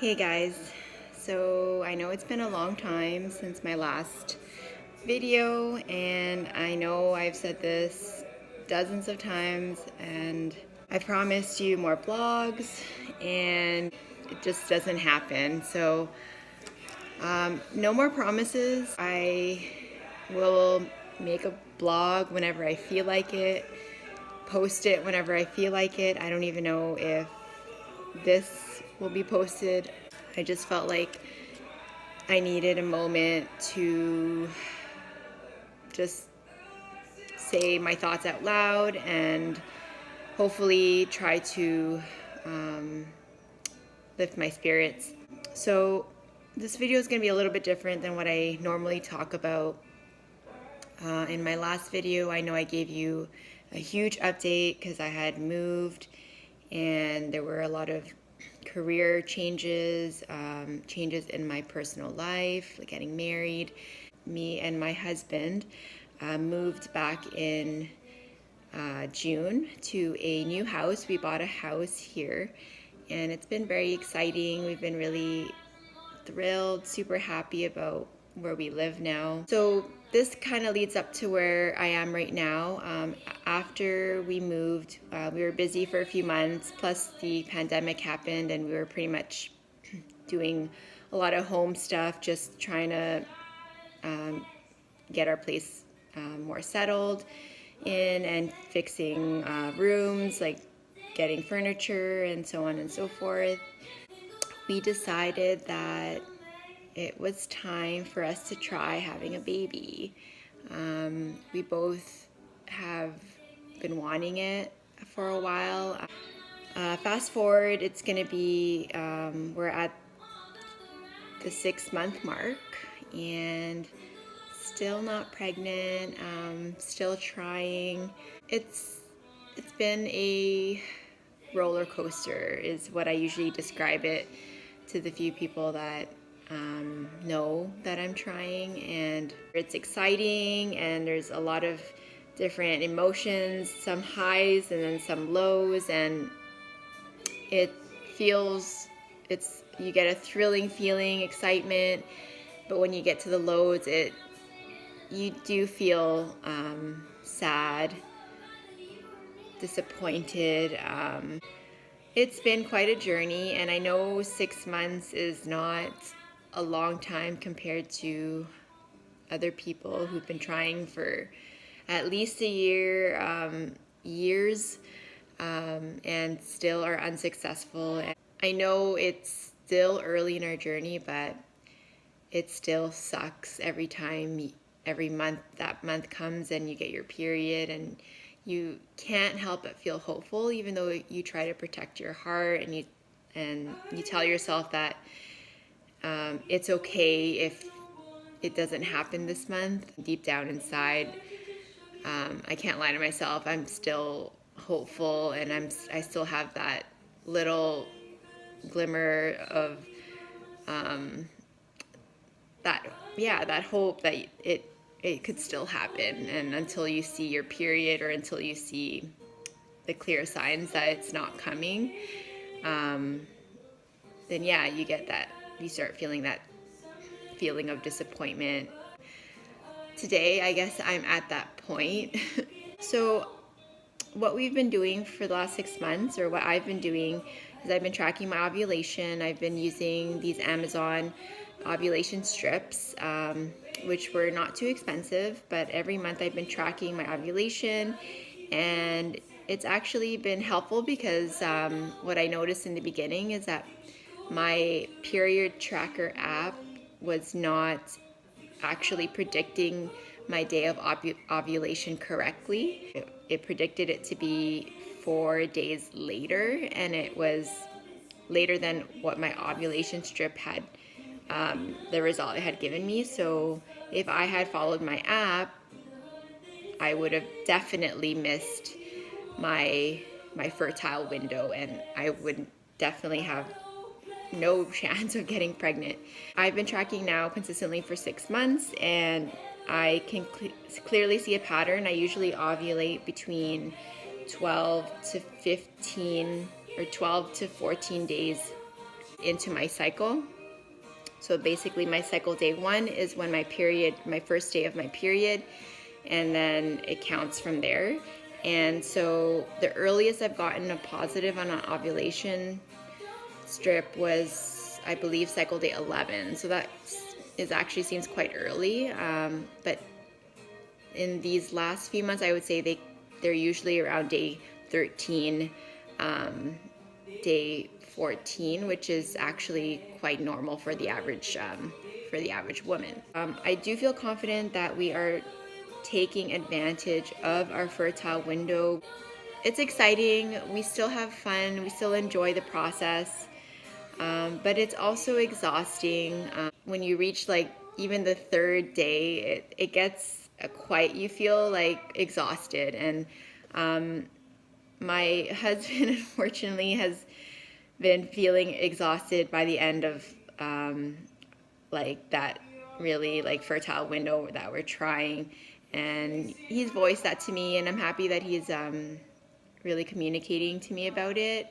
Hey guys, so I know it's been a long time since my last video, and I know I've said this dozens of times, and I promised you more vlogs, and it just doesn't happen. So no more promises. I will make a blog whenever I feel like it, post it whenever I feel like it. I don't even know if this will be posted. I just felt like I needed a moment to just say my thoughts out loud and hopefully try to lift my spirits. So this video is going to be a little bit different than what I normally talk about. In my last video, I know I gave you a huge update because I had moved and there were a lot of career changes, changes in my personal life, like getting married. Me and my husband moved back in June to a new house. We bought a house here and it's been very exciting. We've been really thrilled, super happy about where we live now. So this kind of leads up to where I am right now. After we moved, we were busy for a few months, plus the pandemic happened and we were pretty much doing a lot of home stuff, just trying to get our place more settled in and fixing rooms, like getting furniture and so on and so forth. We decided that it was time for us to try having a baby. We both have been wanting it for a while. Fast forward, it's gonna be, we're at the 6-month mark and still not pregnant, still trying. It's been a roller coaster is what I usually describe it to the few people that know that I'm trying, and it's exciting and there's a lot of different emotions, some highs and then some lows, and it feels, you get a thrilling feeling, excitement, but when you get to the lows, you do feel sad, disappointed. It's been quite a journey, and I know 6 months is not a long time compared to other people who've been trying for at least a year, years, and still are unsuccessful. And I know it's still early in our journey, but it still sucks every month that month comes and you get your period, and you can't help but feel hopeful, even though you try to protect your heart and you tell yourself that it's okay if it doesn't happen this month. Deep down inside, I can't lie to myself, I'm still hopeful, and I still have that little glimmer of that hope that it could still happen. And until you see your period, or until you see the clear signs that it's not coming, then yeah, you start feeling that feeling of disappointment. Today, I guess I'm at that point. So what we've been doing for the last 6 months, or what I've been doing, is I've been tracking my ovulation. I've been using these Amazon ovulation strips, which were not too expensive, but every month I've been tracking my ovulation, and it's actually been helpful because what I noticed in the beginning is that my period tracker app was not actually predicting my day of ovulation correctly. It predicted it to be 4 days later, and it was later than what my ovulation strip had, the result it had given me. So if I had followed my app, I would have definitely missed my fertile window, and I would definitely have no chance of getting pregnant. I've been tracking now consistently for 6 months, and I can clearly see a pattern. I usually ovulate between 12 to 15 or 12 to 14 days into my cycle. So basically my cycle day 1 is when my first day of my period, and then it counts from there. And so the earliest I've gotten a positive on an ovulation strip was, I believe, cycle day 11. So that actually seems quite early. But in these last few months, I would say they're usually around day 13, day 14, which is actually quite normal for the average woman. I do feel confident that we are taking advantage of our fertile window. It's exciting. We still have fun. We still enjoy the process. But it's also exhausting. When you reach like even the 3rd day, it gets you feel like exhausted. And my husband, unfortunately, has been feeling exhausted by the end of like that really like fertile window that we're trying. And he's voiced that to me, and I'm happy that he's really communicating to me about it.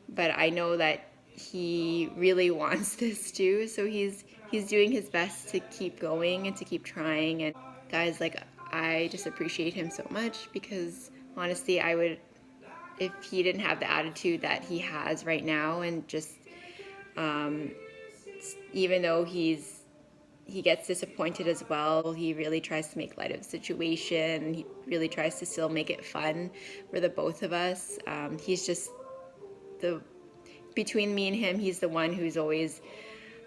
But I know that he really wants this too, so he's doing his best to keep going and to keep trying. And guys, like, I just appreciate him so much, because honestly, I would, if he didn't have the attitude that he has right now, and just even though he gets disappointed as well, he really tries to make light of the situation. He really tries to still make it fun for the both of us. He's just between me and him, he's the one who's always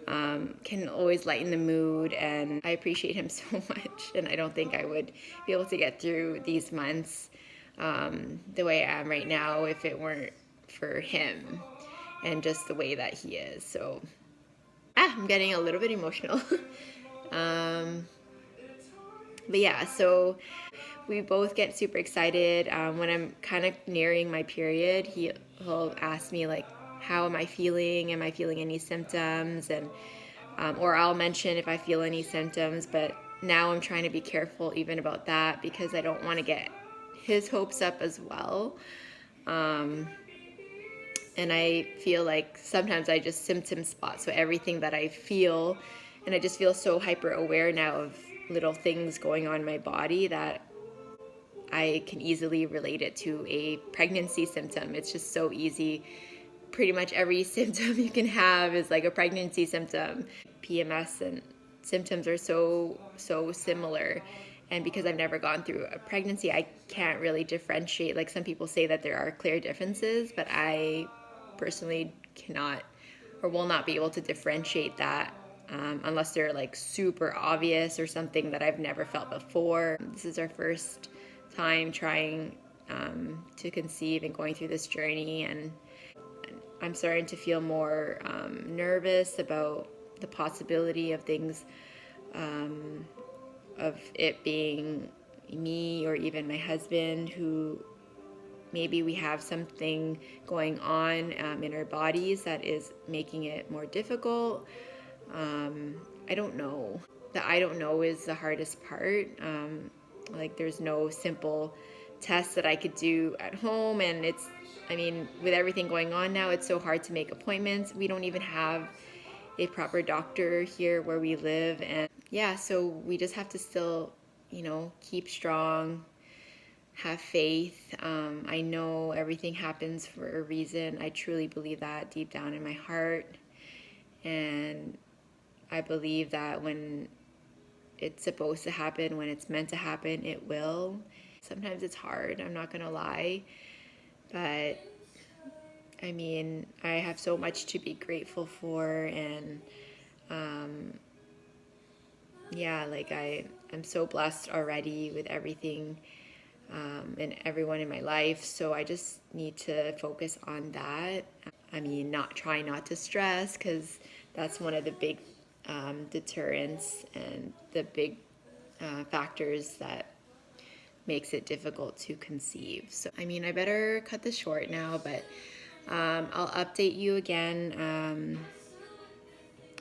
can always lighten the mood, and I appreciate him so much. And I don't think I would be able to get through these months the way I am right now if it weren't for him and just the way that he is. So I'm getting a little bit emotional. But yeah, so we both get super excited when I'm kind of nearing my period. He'll ask me like, how am I feeling? Am I feeling any symptoms? And or I'll mention if I feel any symptoms. But now I'm trying to be careful even about that, because I don't want to get his hopes up as well. And I feel like sometimes I just symptom spot, so everything that I feel, and I just feel so hyper aware now of little things going on in my body that I can easily relate it to a pregnancy symptom. It's just so easy. Pretty much every symptom you can have is like a pregnancy symptom. PMS and symptoms are so similar. And because I've never gone through a pregnancy, I can't really differentiate. Like, some people say that there are clear differences, but I personally cannot or will not be able to differentiate that unless they're like super obvious or something that I've never felt before. This is our first time trying to conceive and going through this journey, and I'm starting to feel more nervous about the possibility of things, of it being me or even my husband, who maybe we have something going on in our bodies that is making it more difficult. I don't know. The I don't know is the hardest part. Like, there's no simple test that I could do at home, and with everything going on now, it's so hard to make appointments. We don't even have a proper doctor here where we live, and yeah, so we just have to still, keep strong, have faith. I know everything happens for a reason. I truly believe that deep down in my heart, and I believe that when it's supposed to happen, when it's meant to happen, it will. Sometimes it's hard, I'm not gonna lie, but I have so much to be grateful for, and I'm so blessed already with everything and everyone in my life, so I just need to focus on that. Try not to stress, because that's one of the big deterrents and the big factors that makes it difficult to conceive. So I better cut this short now, but I'll update you again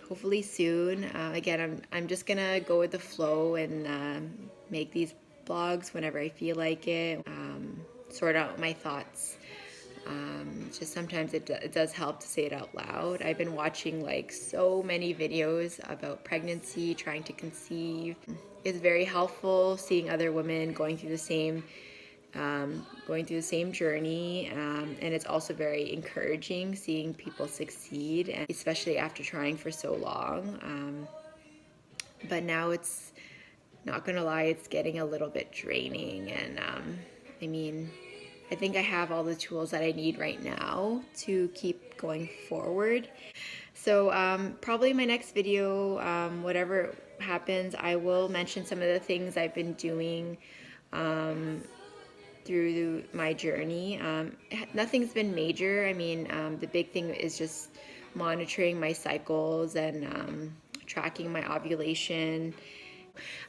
hopefully soon. Again, I'm just gonna go with the flow and make these blogs whenever I feel like it, sort out my thoughts Just sometimes it does help to say it out loud. I've been watching like so many videos about pregnancy, trying to conceive. It's very helpful seeing other women going through the same journey, and it's also very encouraging seeing people succeed, and especially after trying for so long. But now it's, not gonna lie, it's getting a little bit draining, and I mean, I think I have all the tools that I need right now to keep going forward. So probably my next video, whatever happens, I will mention some of the things I've been doing through my journey. Nothing's been major. I mean, the big thing is just monitoring my cycles and tracking my ovulation.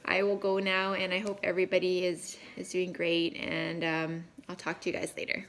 I will go now, and I hope everybody is doing great, and I'll talk to you guys later.